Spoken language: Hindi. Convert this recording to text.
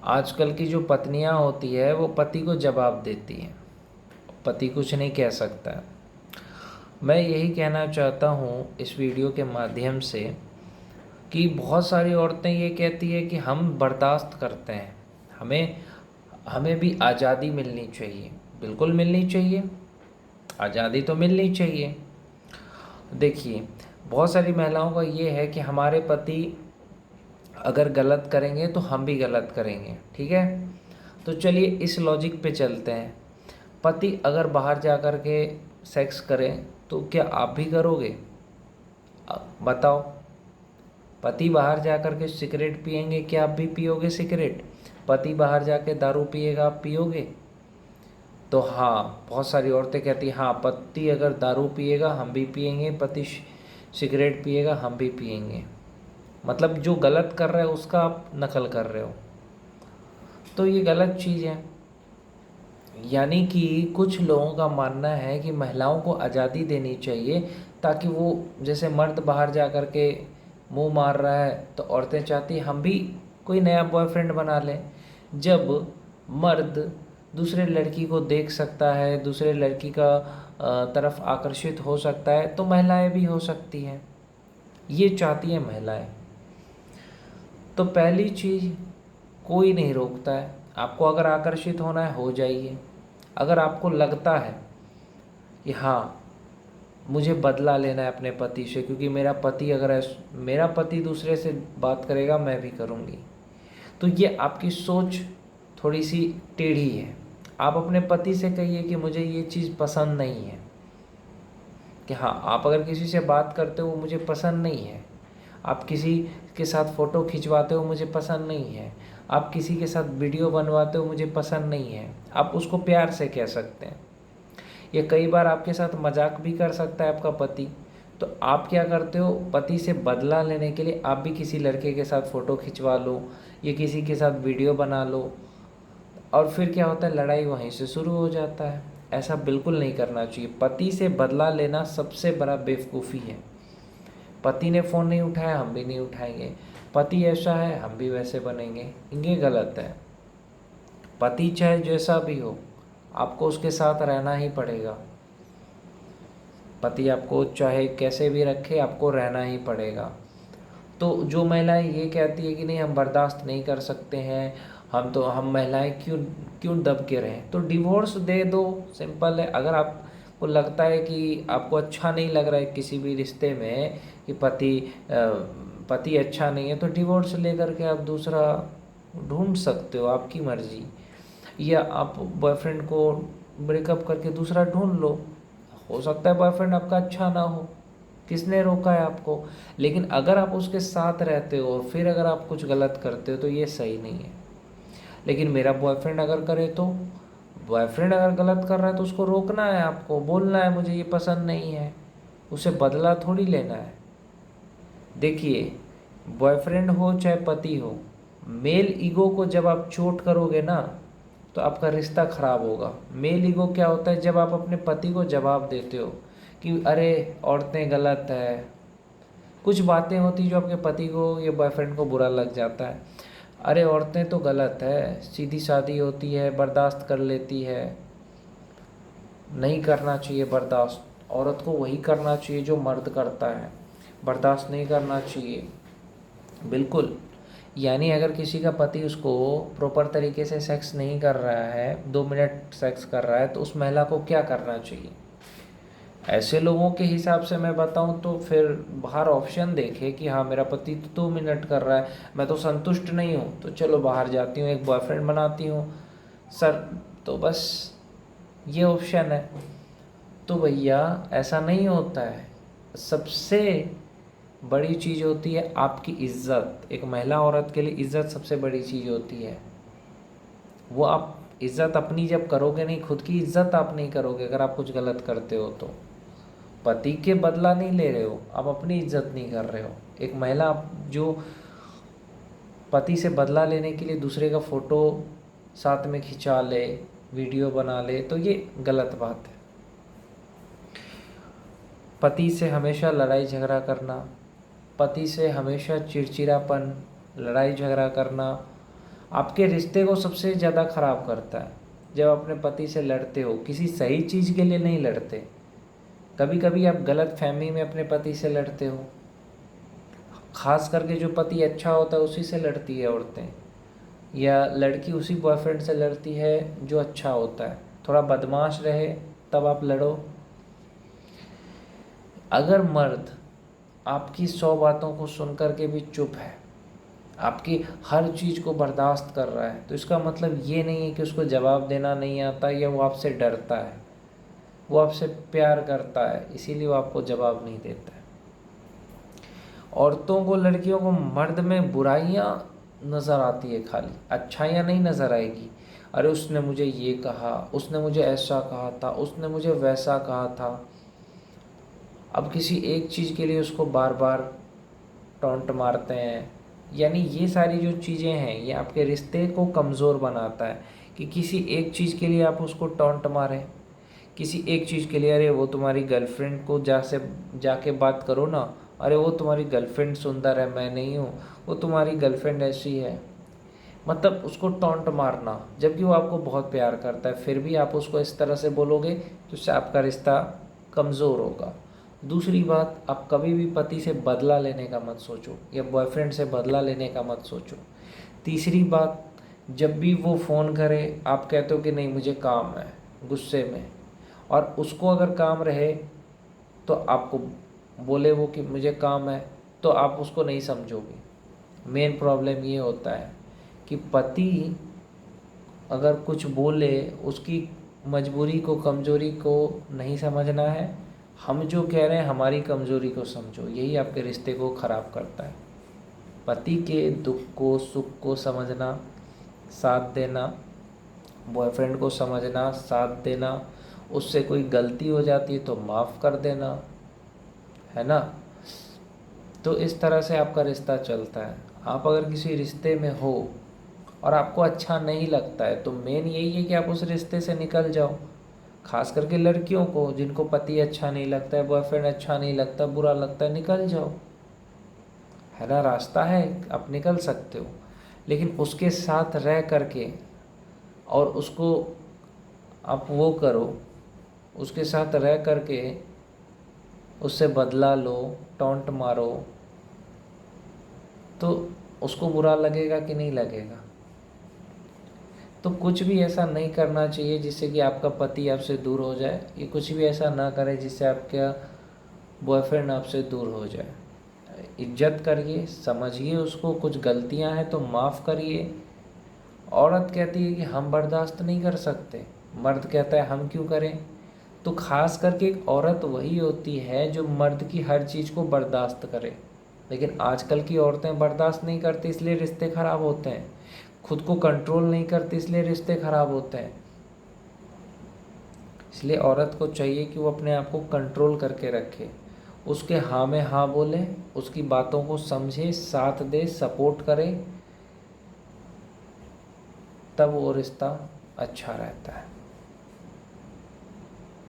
आजकल की जो पत्नियां होती है वो पति को जवाब देती हैं, पति कुछ नहीं कह सकता है। मैं यही कहना चाहता हूँ इस वीडियो के माध्यम से कि बहुत सारी औरतें ये कहती है कि हम बर्दाश्त करते हैं, हमें हमें भी आज़ादी मिलनी चाहिए। बिल्कुल मिलनी चाहिए, आज़ादी तो मिलनी चाहिए। देखिए, बहुत सारी महिलाओं का ये है कि हमारे पति अगर गलत करेंगे तो हम भी गलत करेंगे, ठीक है। तो चलिए इस लॉजिक पे चलते हैं। पति अगर बाहर जा कर के सेक्स करें तो क्या आप भी करोगे? बताओ। पति बाहर जा कर के सिगरेट पिएंगे, क्या आप भी पियोगे सिगरेट? पति बाहर जाके दारू पिएगा, आप पियोगे? तो हाँ, बहुत सारी औरतें कहती हैं हाँ, पति अगर दारू पिएगा हम भी पिएंगे, पति सिगरेट पिएगा हम भी पिएंगे। मतलब जो गलत कर रहा है उसका आप नकल कर रहे हो, तो ये गलत चीज़ है। यानी कि कुछ लोगों का मानना है कि महिलाओं को आज़ादी देनी चाहिए, ताकि वो जैसे मर्द बाहर जा कर के मुँह मार रहा है तो औरतें चाहती हम भी कोई नया बॉयफ्रेंड बना लें। जब मर्द दूसरे लड़की को देख सकता है, दूसरे लड़की का तरफ आकर्षित हो सकता है, तो महिलाएं भी हो सकती हैं, ये चाहती हैं महिलाएं। तो पहली चीज़, कोई नहीं रोकता है, आपको अगर आकर्षित होना है हो जाइए। अगर आपको लगता है कि हाँ मुझे बदला लेना है अपने पति से, क्योंकि मेरा पति दूसरे से बात करेगा मैं भी करूँगी, तो ये आपकी सोच थोड़ी सी टेढ़ी है। आप अपने पति से कहिए कि मुझे ये चीज़ पसंद नहीं है, कि हाँ आप अगर किसी से बात करते हो मुझे पसंद नहीं है, आप किसी के साथ फ़ोटो खिंचवाते हो मुझे पसंद नहीं है, आप किसी के साथ वीडियो बनवाते हो मुझे पसंद नहीं है, आप उसको प्यार से कह सकते हैं। ये कई बार आपके साथ मजाक भी कर सकता है आपका पति। तो आप क्या करते हो, पति से बदला लेने के लिए आप भी किसी लड़के के साथ फ़ोटो खिंचवा लो या किसी के साथ वीडियो बना लो, और फिर क्या होता है, लड़ाई वहीं से शुरू हो जाता है। ऐसा बिल्कुल नहीं करना चाहिए। पति से बदला लेना सबसे बड़ा बेवकूफ़ी है। पति ने फ़ोन नहीं उठाया हम भी नहीं उठाएंगे, पति ऐसा है हम भी वैसे बनेंगे, ये गलत है। पति चाहे जैसा भी हो आपको उसके साथ रहना ही पड़ेगा। पति आपको चाहे कैसे भी रखे, आपको रहना ही पड़ेगा। तो जो महिलाएं ये कहती है कि नहीं हम बर्दाश्त नहीं कर सकते हैं, हम महिलाएं क्यों क्यों दब के रहें, तो डिवोर्स दे दो, सिंपल है। अगर आपको लगता है कि आपको अच्छा नहीं लग रहा है किसी भी रिश्ते में कि पति अच्छा नहीं है, तो डिवोर्स लेकर के आप दूसरा ढूंढ सकते हो, आपकी मर्जी। या आप बॉयफ्रेंड को ब्रेकअप करके दूसरा ढूंढ लो, हो सकता है बॉयफ्रेंड आपका अच्छा ना हो, किसने रोका है आपको। लेकिन अगर आप उसके साथ रहते हो और फिर अगर आप कुछ गलत करते हो तो ये सही नहीं है। लेकिन मेरा बॉयफ्रेंड अगर करे तो, बॉयफ्रेंड अगर गलत कर रहा है तो उसको रोकना है, आपको बोलना है मुझे ये पसंद नहीं है, उसे बदला थोड़ी लेना है। देखिए, बॉयफ्रेंड हो चाहे पति हो, मेल ईगो को जब आप चोट करोगे ना तो आपका रिश्ता खराब होगा। मेल ईगो क्या होता है, जब आप अपने पति को जवाब देते हो कि अरे औरतें गलत है, कुछ बातें होती जो आपके पति को या बॉयफ्रेंड को बुरा लग जाता है, अरे औरतें तो गलत है, सीधी सादी होती है, बर्दाश्त कर लेती है, नहीं करना चाहिए बर्दाश्त। औरत को वही करना चाहिए जो मर्द करता है, बर्दाश्त नहीं करना चाहिए। बिल्कुल। यानी अगर किसी का पति उसको प्रॉपर तरीके से सेक्स नहीं कर रहा है, 2 मिनट सेक्स कर रहा है, तो उस महिला को क्या करना चाहिए? ऐसे लोगों के हिसाब से मैं बताऊं तो फिर बाहर ऑप्शन देखे कि हाँ मेरा पति तो 2 मिनट कर रहा है, मैं तो संतुष्ट नहीं हूँ, तो चलो बाहर जाती हूँ, एक बॉयफ्रेंड बनाती हूँ सर। तो बस ये ऑप्शन है। तो भैया ऐसा नहीं होता है। सबसे बड़ी चीज़ होती है आपकी इज्जत। एक महिला औरत के लिए इज्जत सबसे बड़ी चीज़ होती है। वो आप इज्जत अपनी जब करोगे नहीं, खुद की इज्जत आप नहीं करोगे अगर आप कुछ गलत करते हो तो। पति के बदला नहीं ले रहे हो, आप अपनी इज्जत नहीं कर रहे हो। एक महिला जो पति से बदला लेने के लिए दूसरे का फ़ोटो साथ में खिंचा ले, वीडियो बना ले, तो ये गलत बात है। पति से हमेशा लड़ाई झगड़ा करना, पति से हमेशा चिड़चिड़ापन, लड़ाई झगड़ा करना, आपके रिश्ते को सबसे ज़्यादा ख़राब करता है जब अपने पति से लड़ते हो। किसी सही चीज़ के लिए नहीं लड़ते, कभी कभी आप गलत फहमी में अपने पति से लड़ते हो। ख़ास करके जो पति अच्छा होता है उसी से लड़ती है औरतें, या लड़की उसी बॉयफ्रेंड से लड़ती है जो अच्छा होता है। थोड़ा बदमाश रहे तब आप लड़ो। अगर मर्द आपकी 100 बातों को सुन कर के भी चुप है, आपकी हर चीज़ को बर्दाश्त कर रहा है, तो इसका मतलब ये नहीं है कि उसको जवाब देना नहीं आता या वो आपसे डरता है। वो आपसे प्यार करता है, इसीलिए वो आपको जवाब नहीं देता है। औरतों को, लड़कियों को मर्द में बुराइयां नज़र आती है, खाली अच्छाइयाँ नहीं नज़र आएगी। अरे उसने मुझे ये कहा, उसने मुझे ऐसा कहा था, उसने मुझे वैसा कहा था। अब किसी एक चीज़ के लिए उसको बार बार टॉन्ट मारते हैं। यानी ये सारी जो चीज़ें हैं ये आपके रिश्ते को कमज़ोर बनाता है कि किसी एक चीज़ के लिए आप उसको टॉन्ट मारें। किसी एक चीज़ के लिए, अरे वो तुम्हारी गर्लफ्रेंड को जाके बात करो ना, अरे वो तुम्हारी गर्लफ्रेंड सुंदर है, मैं नहीं हूँ, वो तुम्हारी गर्लफ्रेंड ऐसी है। मतलब उसको टॉन्ट मारना, जबकि वो आपको बहुत प्यार करता है, फिर भी आप उसको इस तरह से बोलोगे तो उससे आपका रिश्ता कमज़ोर होगा। दूसरी बात, आप कभी भी पति से बदला लेने का मत सोचो या बॉयफ्रेंड से बदला लेने का मत सोचो। तीसरी बात, जब भी वो फ़ोन करे आप कहते हो कि नहीं मुझे काम है, गुस्से में, और उसको अगर काम रहे तो आपको बोले वो कि मुझे काम है, तो आप उसको नहीं समझोगे। मेन प्रॉब्लम ये होता है कि पति अगर कुछ बोले, उसकी मजबूरी को, कमज़ोरी को नहीं समझना है। हम जो कह रहे हैं हमारी कमज़ोरी को समझो, यही आपके रिश्ते को ख़राब करता है। पति के दुख को, सुख को समझना, साथ देना, बॉयफ्रेंड को समझना, साथ देना, उससे कोई गलती हो जाती है तो माफ़ कर देना, है ना। तो इस तरह से आपका रिश्ता चलता है। आप अगर किसी रिश्ते में हो और आपको अच्छा नहीं लगता है तो मेन यही है कि आप उस रिश्ते से निकल जाओ। खास करके लड़कियों को, जिनको पति अच्छा नहीं लगता है, बॉयफ्रेंड अच्छा नहीं लगता, बुरा लगता है, निकल जाओ, है ना। रास्ता है, आप निकल सकते हो, लेकिन उसके साथ रह करके और उसको आप वो करो, उसके साथ रह करके उससे बदला लो, टॉन्ट मारो, तो उसको बुरा लगेगा कि नहीं लगेगा। तो कुछ भी ऐसा नहीं करना चाहिए जिससे कि आपका पति आपसे दूर हो जाए। ये कुछ भी ऐसा ना करे जिससे आपका बॉयफ्रेंड आपसे दूर हो जाए। इज्जत करिए, समझिए उसको, कुछ गलतियां हैं तो माफ़ करिए। औरत कहती है कि हम बर्दाश्त नहीं कर सकते, मर्द कहता है हम क्यों करें। तो खास करके एक औरत वही होती है जो मर्द की हर चीज़ को बर्दाश्त करे, लेकिन आजकल की औरतें बर्दाश्त नहीं करती, इसलिए रिश्ते ख़राब होते हैं। खुद को कंट्रोल नहीं करती, इसलिए रिश्ते ख़राब होते हैं। इसलिए औरत को चाहिए कि वो अपने आप को कंट्रोल करके रखे, उसके हाँ में हाँ बोले, उसकी बातों को समझे, साथ दे, सपोर्ट करे, तब वो रिश्ता अच्छा रहता है।